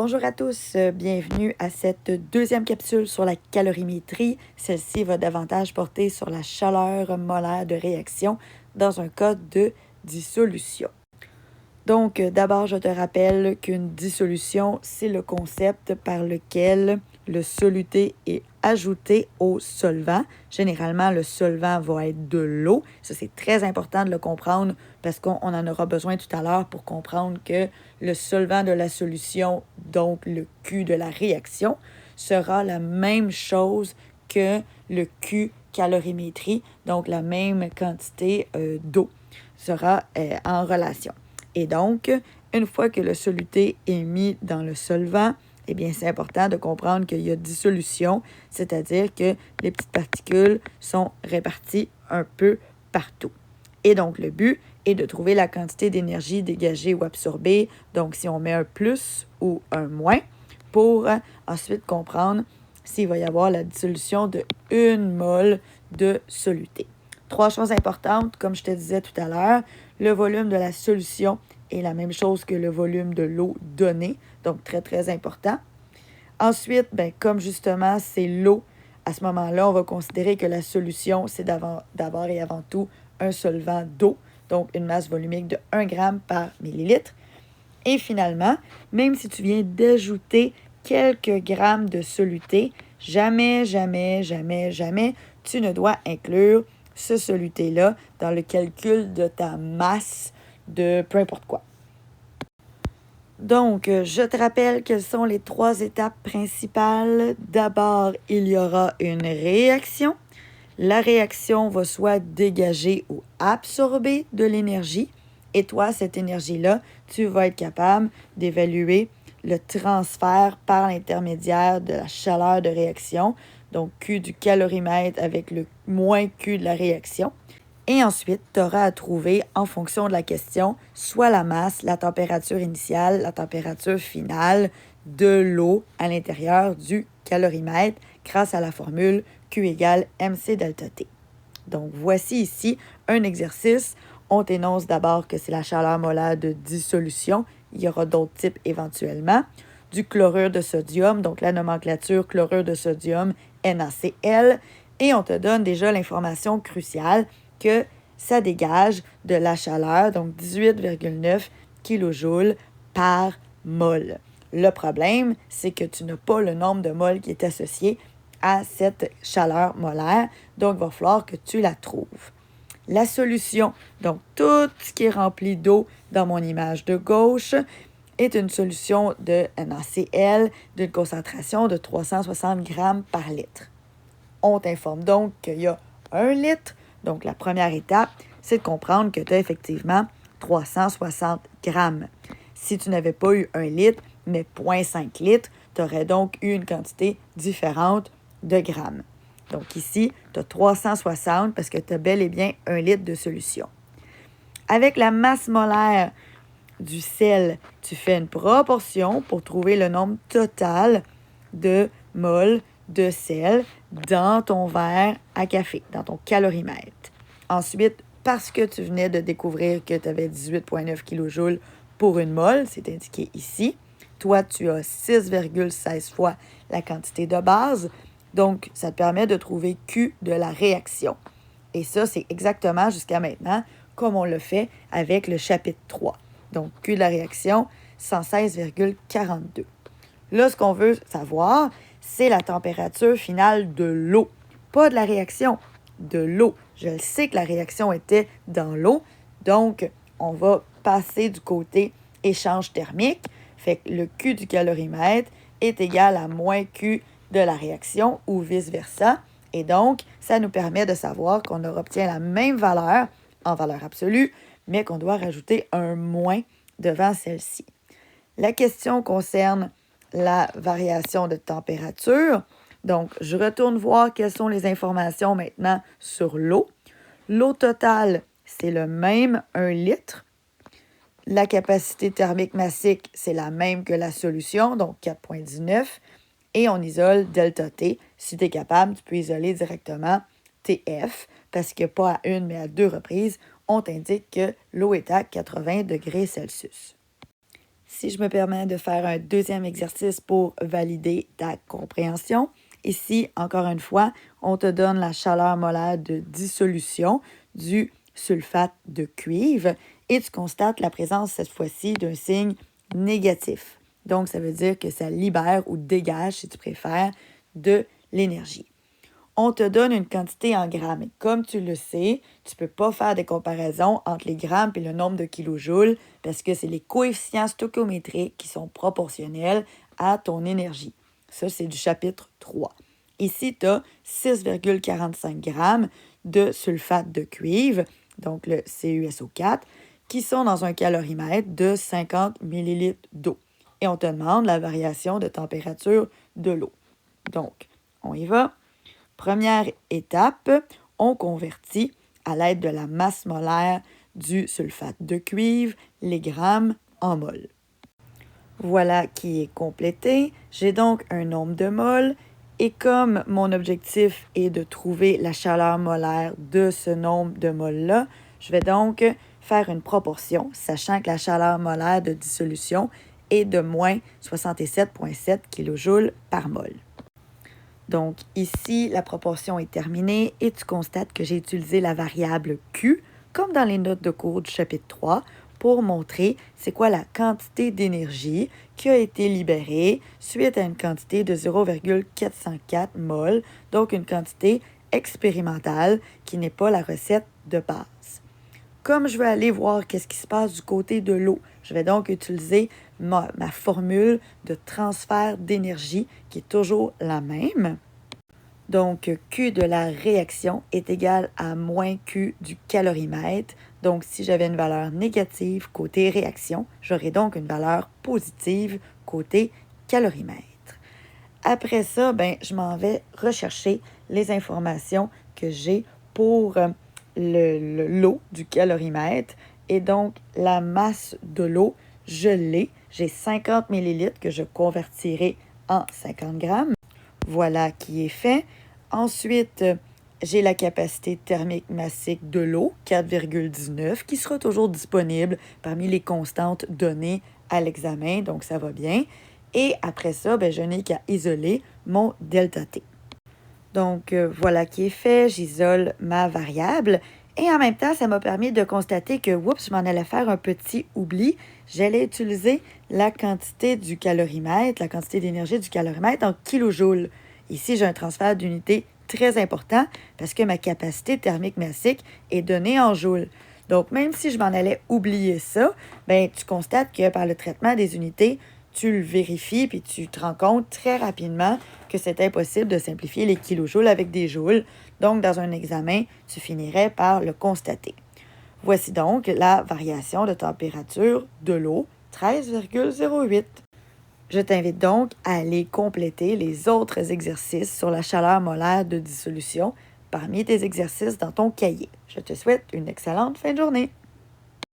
Bonjour à tous, bienvenue à cette deuxième capsule sur la calorimétrie. Celle-ci va davantage porter sur la chaleur molaire de réaction dans un cas de dissolution. Donc, d'abord, je te rappelle qu'une dissolution, c'est le concept par lequel le soluté est ajouté au solvant. Généralement, le solvant va être de l'eau. Ça, c'est très important de le comprendre parce qu'on en aura besoin tout à l'heure pour comprendre que le solvant de la solution, donc le Q de la réaction, sera la même chose que le Q calorimétrie, donc la même quantité d'eau sera en relation. Et donc, une fois que le soluté est mis dans le solvant, eh bien, c'est important de comprendre qu'il y a dissolution, c'est-à-dire que les petites particules sont réparties un peu partout. Et donc, le but est de trouver la quantité d'énergie dégagée ou absorbée, donc si on met un plus ou un moins, pour ensuite comprendre s'il va y avoir la dissolution de 1 mol de soluté. 3 choses importantes, comme je te disais tout à l'heure, le volume de la solution est la même chose que le volume de l'eau donnée, donc très, très important. Ensuite, comme justement, c'est l'eau, à ce moment-là, on va considérer que la solution, c'est d'abord et avant tout un solvant d'eau, donc une masse volumique de 1 g par millilitre. Et finalement, même si tu viens d'ajouter quelques grammes de soluté, jamais, tu ne dois inclure ce soluté-là dans le calcul de ta masse de peu importe quoi. Donc, je te rappelle quelles sont les 3 étapes principales. D'abord, il y aura une réaction. La réaction va soit dégager ou absorber de l'énergie. Et toi, cette énergie-là, tu vas être capable d'évaluer le transfert par l'intermédiaire de la chaleur de réaction, donc Q du calorimètre avec le moins Q de la réaction. Et ensuite, tu auras à trouver, en fonction de la question, soit la masse, la température initiale, la température finale de l'eau à l'intérieur du calorimètre grâce à la formule Q égale MC delta T. Donc, voici ici un exercice. On t'énonce d'abord que c'est la chaleur molaire de dissolution. Il y aura d'autres types éventuellement. Du chlorure de sodium, donc la nomenclature chlorure de sodium, NaCl. Et on te donne déjà l'information cruciale que ça dégage de la chaleur, donc 18,9 kJ par mol. Le problème, c'est que tu n'as pas le nombre de moles qui est associé à cette chaleur molaire, donc il va falloir que tu la trouves. La solution, donc tout ce qui est rempli d'eau dans mon image de gauche, est une solution de NaCl d'une concentration de 360 g par litre. On t'informe donc qu'il y a 1 litre. Donc, la première étape, c'est de comprendre que tu as effectivement 360 grammes. Si tu n'avais pas eu 1 litre, mais 0,5 litres, tu aurais donc eu une quantité différente de grammes. Donc ici, tu as 360 parce que tu as bel et bien 1 litre de solution. Avec la masse molaire du sel, tu fais une proportion pour trouver le nombre total de moles de sel dans ton verre à café, dans ton calorimètre. Ensuite, parce que tu venais de découvrir que tu avais 18,9 kJ pour 1 mol, c'est indiqué ici, toi, tu as 6,16 fois la quantité de base, donc ça te permet de trouver Q de la réaction. Et ça, c'est exactement jusqu'à maintenant comme on le fait avec le chapitre 3. Donc, Q de la réaction, 116,42. Là, ce qu'on veut savoir, c'est la température finale de l'eau. Pas de la réaction, de l'eau. Je sais que la réaction était dans l'eau, donc on va passer du côté échange thermique. Fait que le Q du calorimètre est égal à moins Q de la réaction ou vice-versa. Et donc, ça nous permet de savoir qu'on obtient la même valeur en valeur absolue, mais qu'on doit rajouter un moins devant celle-ci. La question concerne la variation de température. Donc, je retourne voir quelles sont les informations maintenant sur l'eau. L'eau totale, c'est le même 1 litre. La capacité thermique massique, c'est la même que la solution, donc 4,19. Et on isole delta T. Si tu es capable, tu peux isoler directement TF, parce que pas à 1, mais à 2 reprises, on t'indique que l'eau est à 80 degrés Celsius. Si je me permets de faire un deuxième exercice pour valider ta compréhension, ici, encore une fois, on te donne la chaleur molaire de dissolution du sulfate de cuivre et tu constates la présence cette fois-ci d'un signe négatif. Donc, ça veut dire que ça libère ou dégage, si tu préfères, de l'énergie. On te donne une quantité en grammes. Et comme tu le sais, tu ne peux pas faire des comparaisons entre les grammes et le nombre de kilojoules parce que c'est les coefficients stoichiométriques qui sont proportionnels à ton énergie. Ça, c'est du chapitre 3. Ici, tu as 6,45 grammes de sulfate de cuivre, donc le CuSO4, qui sont dans un calorimètre de 50 ml d'eau. Et on te demande la variation de température de l'eau. Donc, on y va. Première étape, on convertit à l'aide de la masse molaire du sulfate de cuivre les grammes en mol. Voilà qui est complété. J'ai donc un nombre de moles et comme mon objectif est de trouver la chaleur molaire de ce nombre de moles-là, je vais donc faire une proportion, sachant que la chaleur molaire de dissolution est de moins 67,7 kJ par mol. Donc ici, la proportion est terminée et tu constates que j'ai utilisé la variable Q, comme dans les notes de cours du chapitre 3, pour montrer c'est quoi la quantité d'énergie qui a été libérée suite à une quantité de 0,404 mol, donc une quantité expérimentale qui n'est pas la recette de base. Comme je veux aller voir qu'est-ce qui se passe du côté de l'eau, je vais donc utiliser ma formule de transfert d'énergie qui est toujours la même. Donc, Q de la réaction est égal à moins Q du calorimètre. Donc, si j'avais une valeur négative côté réaction, j'aurais donc une valeur positive côté calorimètre. Après ça, je m'en vais rechercher les informations que j'ai pour l'eau du calorimètre. Et donc, la masse de l'eau, je l'ai. J'ai 50 ml que je convertirai en 50 grammes. Voilà qui est fait. Ensuite, j'ai la capacité thermique massique de l'eau, 4,19, qui sera toujours disponible parmi les constantes données à l'examen, donc ça va bien. Et après ça, je n'ai qu'à isoler mon delta T. Donc, voilà qui est fait. J'isole ma variable. Et en même temps, ça m'a permis de constater que, je m'en allais faire un petit oubli. J'allais utiliser la quantité du calorimètre, la quantité d'énergie du calorimètre en kilojoules. Ici, j'ai un transfert d'unité très important parce que ma capacité thermique massique est donnée en joules. Donc, même si je m'en allais oublier ça, tu constates que par le traitement des unités, tu le vérifies puis tu te rends compte très rapidement que c'est impossible de simplifier les kilojoules avec des joules. Donc, dans un examen, tu finirais par le constater. Voici donc la variation de température de l'eau, 13,08. Je t'invite donc à aller compléter les autres exercices sur la chaleur molaire de dissolution parmi tes exercices dans ton cahier. Je te souhaite une excellente fin de journée.